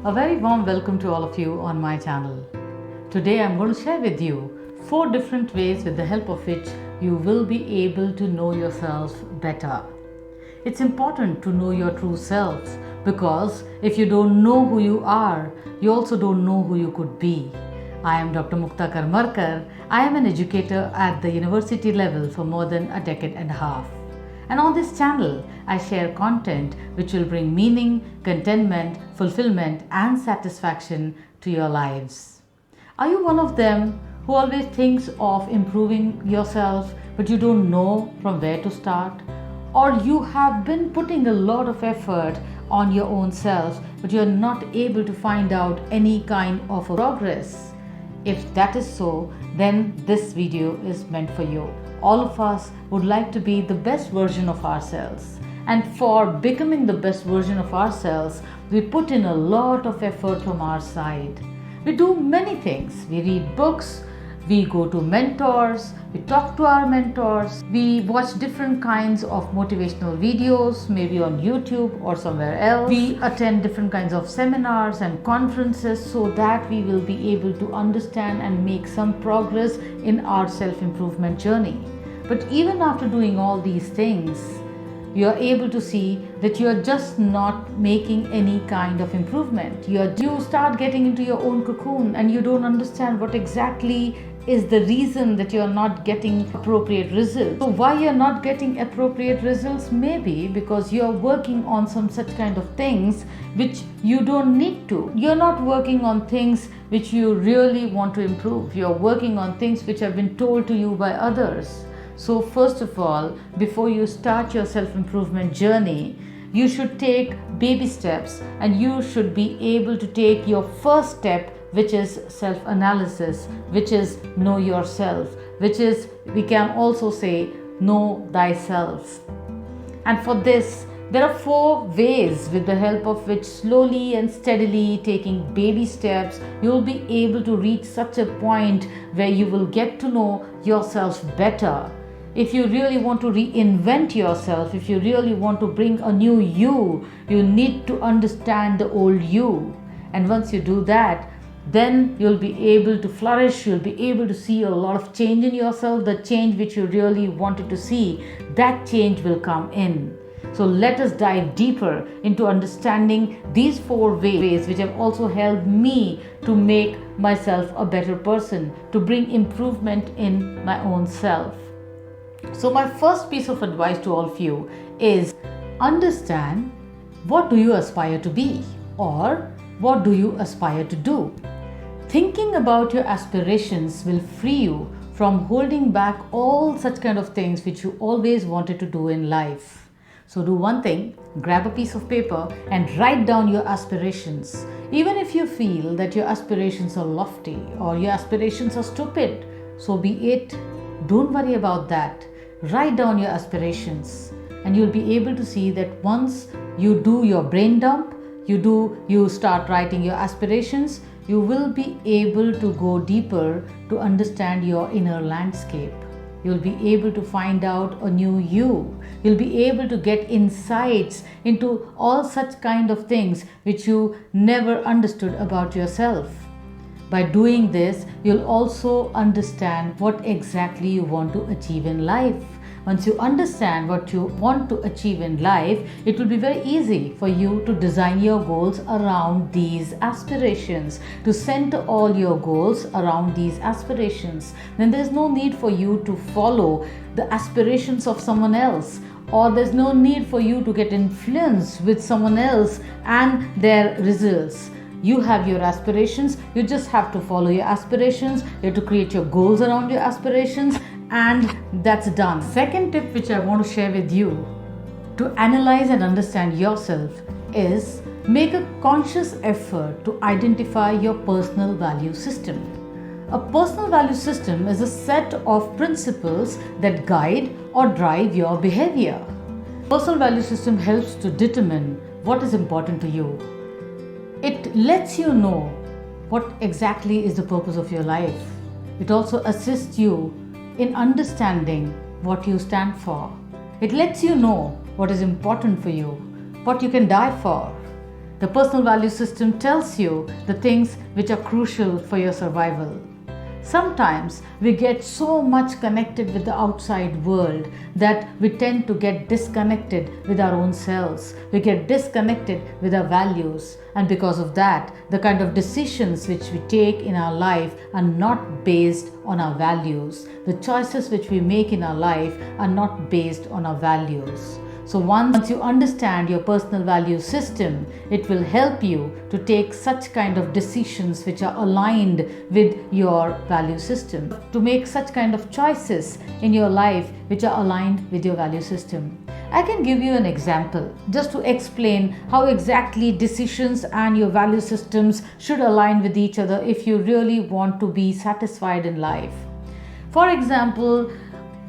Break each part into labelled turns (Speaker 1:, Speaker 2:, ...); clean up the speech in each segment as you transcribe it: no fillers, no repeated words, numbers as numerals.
Speaker 1: A very warm welcome to all of you on my channel. Today I'm going to share with you 4 different ways with the help of which you will be able to know yourself better. It's important to know your true self because if you don't know who you are, you also don't know who you could be. I am Dr. Mukta Karmarkar. I am an educator at the university level for more than a decade and a half. And on this channel, I share content which will bring meaning, contentment, fulfillment, and satisfaction to your lives. Are you one of them who always thinks of improving yourself, but you don't know from where to start? Or you have been putting a lot of effort on your own self, but you're not able to find out any kind of progress? If that is so, then this video is meant for you. All of us would like to be the best version of ourselves. And for becoming the best version of ourselves, we put in a lot of effort from our side. We do many things. We read books, we go to mentors, we talk to our mentors, we watch different kinds of motivational videos, maybe on YouTube or somewhere else. We attend different kinds of seminars and conferences so that we will be able to understand and make some progress in our self-improvement journey. But even after doing all these things, you are able to see that you are just not making any kind of improvement. You start getting into your own cocoon and you don't understand what exactly is the reason that you are not getting appropriate results. So why you're not getting appropriate results? Maybe because you are working on some such kind of things which you don't need to. You're not working on things which you really want to improve. You're working on things which have been told to you by others. So first of all, before you start your self-improvement journey, you should take baby steps and you should be able to take your first step, which is self-analysis, which is know yourself, which is, we can also say, know thyself. And for this, there are 4 ways with the help of which slowly and steadily taking baby steps, you will be able to reach such a point where you will get to know yourself better. If you really want to reinvent yourself, if you really want to bring a new you, you need to understand the old you. And once you do that, then you'll be able to flourish, you'll be able to see a lot of change in yourself, the change which you really wanted to see, that change will come in. So let us dive deeper into understanding these 4 ways which have also helped me to make myself a better person, to bring improvement in my own self. So my first piece of advice to all of you is understand what do you aspire to be or what do you aspire to do. Thinking about your aspirations will free you from holding back all such kind of things which you always wanted to do in life. So do one thing, grab a piece of paper and write down your aspirations. Even if you feel that your aspirations are lofty or your aspirations are stupid, so be it. Don't worry about that. Write down your aspirations and you'll be able to see that once you do your brain dump, you start writing your aspirations, you will be able to go deeper to understand your inner landscape. You'll be able to find out a new you. You'll be able to get insights into all such kind of things which you never understood about yourself. By doing this, you'll also understand what exactly you want to achieve in life. Once you understand what you want to achieve in life, it will be very easy for you to design your goals around these aspirations, to center all your goals around these aspirations. Then there's no need for you to follow the aspirations of someone else, or there's no need for you to get influenced with someone else and their results. You have your aspirations, you just have to follow your aspirations, you have to create your goals around your aspirations, and that's done. Second tip which I want to share with you to analyze and understand yourself is make a conscious effort to identify your personal value system. A personal value system is a set of principles that guide or drive your behavior. Personal value system helps to determine what is important to you. It lets you know what exactly is the purpose of your life. It also assists you in understanding what you stand for. It lets you know what is important for you, what you can die for. The personal value system tells you the things which are crucial for your survival. Sometimes we get so much connected with the outside world that we tend to get disconnected with our own selves. We get disconnected with our values, and because of that, the kind of decisions which we take in our life are not based on our values. The choices which we make in our life are not based on our values. So once you understand your personal value system, it will help you to take such kind of decisions which are aligned with your value system, to make such kind of choices in your life which are aligned with your value system. I can give you an example just to explain how exactly decisions and your value systems should align with each other if you really want to be satisfied in life. For example,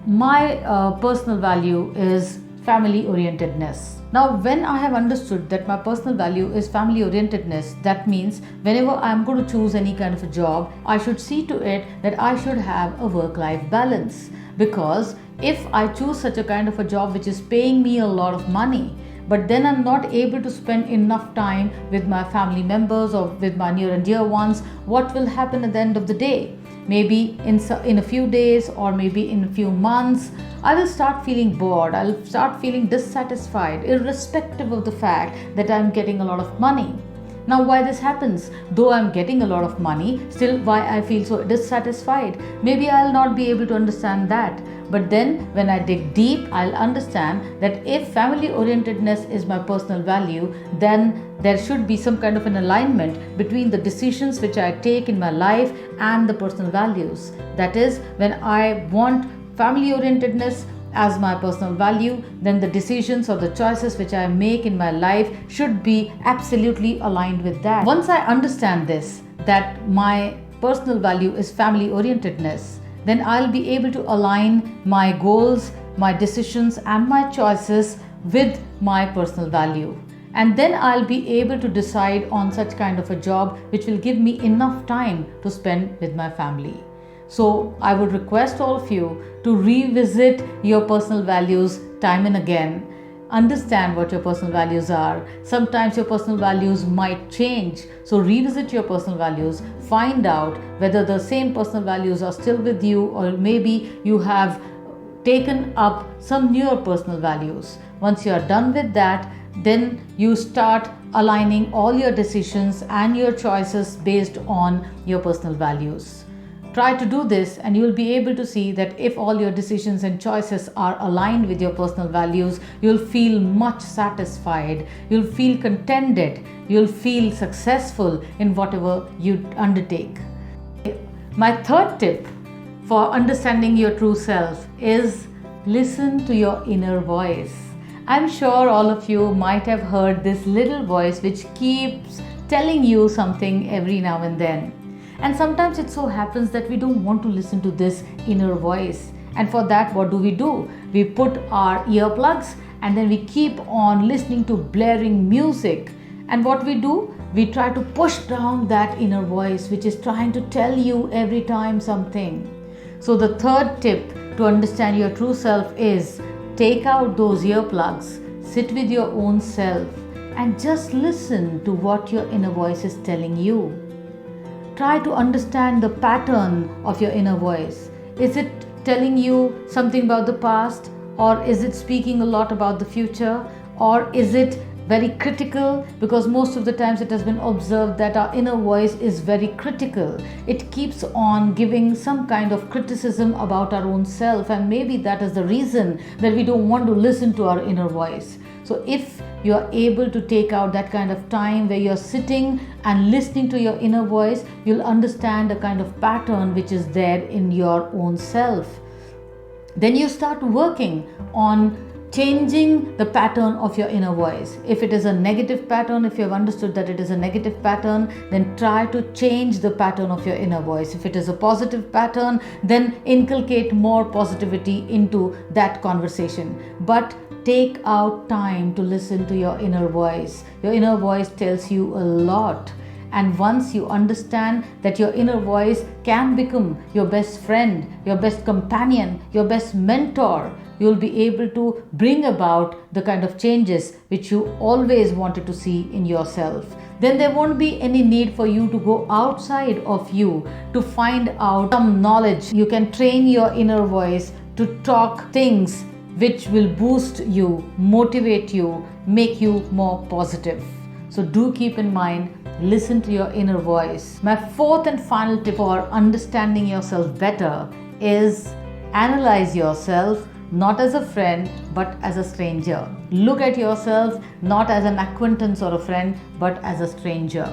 Speaker 1: my personal value is family orientedness. Now, when I have understood that my personal value is family orientedness, that means whenever I am going to choose any kind of a job, I should see to it that I should have a work-life balance. Because if I choose such a kind of a job which is paying me a lot of money, but then I'm not able to spend enough time with my family members or with my near and dear ones, what will happen at the end of the day? Maybe in a few days or maybe in a few months, I will start feeling bored. I'll start feeling dissatisfied, irrespective of the fact that I'm getting a lot of money. Now, why this happens? Though I'm getting a lot of money, still why I feel so dissatisfied? Maybe I'll not be able to understand that. But then when I dig deep, I'll understand that if family orientedness is my personal value, then there should be some kind of an alignment between the decisions which I take in my life and the personal values. That is, when I want family orientedness as my personal value, then the decisions or the choices which I make in my life should be absolutely aligned with that. Once I understand this, that my personal value is family orientedness, then I'll be able to align my goals, my decisions and my choices with my personal value. And then I'll be able to decide on such kind of a job which will give me enough time to spend with my family. So I would request all of you to revisit your personal values time and again. Understand what your personal values are. Sometimes your personal values might change. So revisit your personal values. Find out whether the same personal values are still with you, or maybe you have taken up some newer personal values. Once you are done with that, then you start aligning all your decisions and your choices based on your personal values. Try to do this and you will be able to see that if all your decisions and choices are aligned with your personal values, you'll feel much satisfied, you'll feel contented, you'll feel successful in whatever you undertake. My third tip for understanding your true self is listen to your inner voice. I'm sure all of you might have heard this little voice which keeps telling you something every now and then. And sometimes it so happens that we don't want to listen to this inner voice. And for that, what do? We put our earplugs and then we keep on listening to blaring music. And what do? We try to push down that inner voice which is trying to tell you every time something. So the third tip to understand your true self is take out those earplugs, sit with your own self and just listen to what your inner voice is telling you. Try to understand the pattern of your inner voice. Is it telling you something about the past, or is it speaking a lot about the future, or is it very critical? Because most of the times it has been observed that our inner voice is very critical. It keeps on giving some kind of criticism about our own self, and maybe that is the reason that we don't want to listen to our inner voice. So if you are able to take out that kind of time where you're sitting and listening to your inner voice, you'll understand the kind of pattern which is there in your own self. Then you start working on changing the pattern of your inner voice. If it is a negative pattern, if you have understood that it is a negative pattern, then try to change the pattern of your inner voice. If it is a positive pattern, then inculcate more positivity into that conversation. But take out time to listen to your inner voice. Your inner voice tells you a lot. And once you understand that your inner voice can become your best friend, your best companion, your best mentor, you'll be able to bring about the kind of changes which you always wanted to see in yourself. Then there won't be any need for you to go outside of you to find out some knowledge. You can train your inner voice to talk things which will boost you, motivate you, make you more positive. So do keep in mind, listen to your inner voice. My fourth and final tip for understanding yourself better is analyze yourself not as a friend but as a stranger. Look at yourself not as an acquaintance or a friend but as a stranger.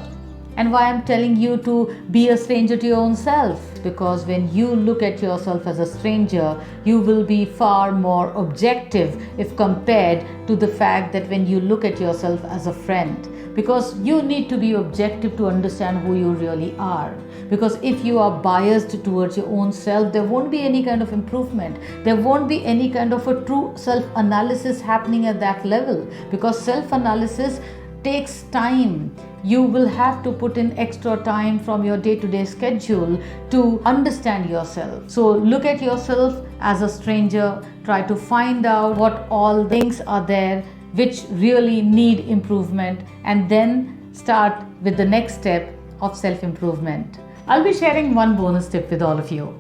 Speaker 1: And why I'm telling you to be a stranger to your own self? Because when you look at yourself as a stranger, you will be far more objective if compared to the fact that when you look at yourself as a friend. Because you need to be objective to understand who you really are. Because if you are biased towards your own self, there won't be any kind of improvement. There won't be any kind of a true self-analysis happening at that level. Because self-analysis takes time. You will have to put in extra time from your day-to-day schedule to understand yourself. So look at yourself as a stranger. Try to find out what all things are there which really need improvement, and then start with the next step of self-improvement. I'll be sharing one bonus tip with all of you.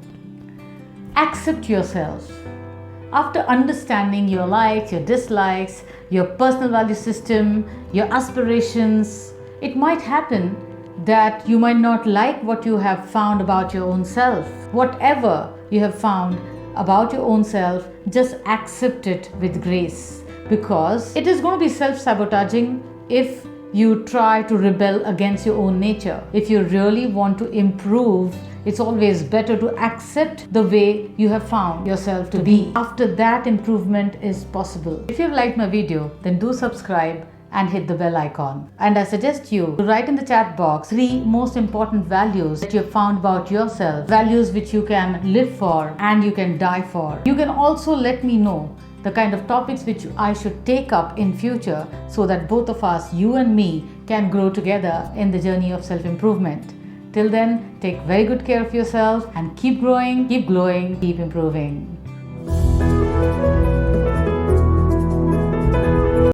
Speaker 1: Accept yourself. After understanding your likes, your dislikes, your personal value system, your aspirations, it might happen that you might not like what you have found about your own self. Whatever you have found about your own self, just accept it with grace. Because it is going to be self-sabotaging if you try to rebel against your own nature. If you really want to improve, it's always better to accept the way you have found yourself to be. After that, improvement is possible. If you've liked my video, then do subscribe and hit the bell icon. And I suggest you to write in the chat box 3 most important values that you have found about yourself, values which you can live for and you can die for. You can also let me know the kind of topics which I should take up in future so that both of us, you and me, can grow together in the journey of self-improvement. Till then, take very good care of yourself and keep growing, keep glowing, keep improving.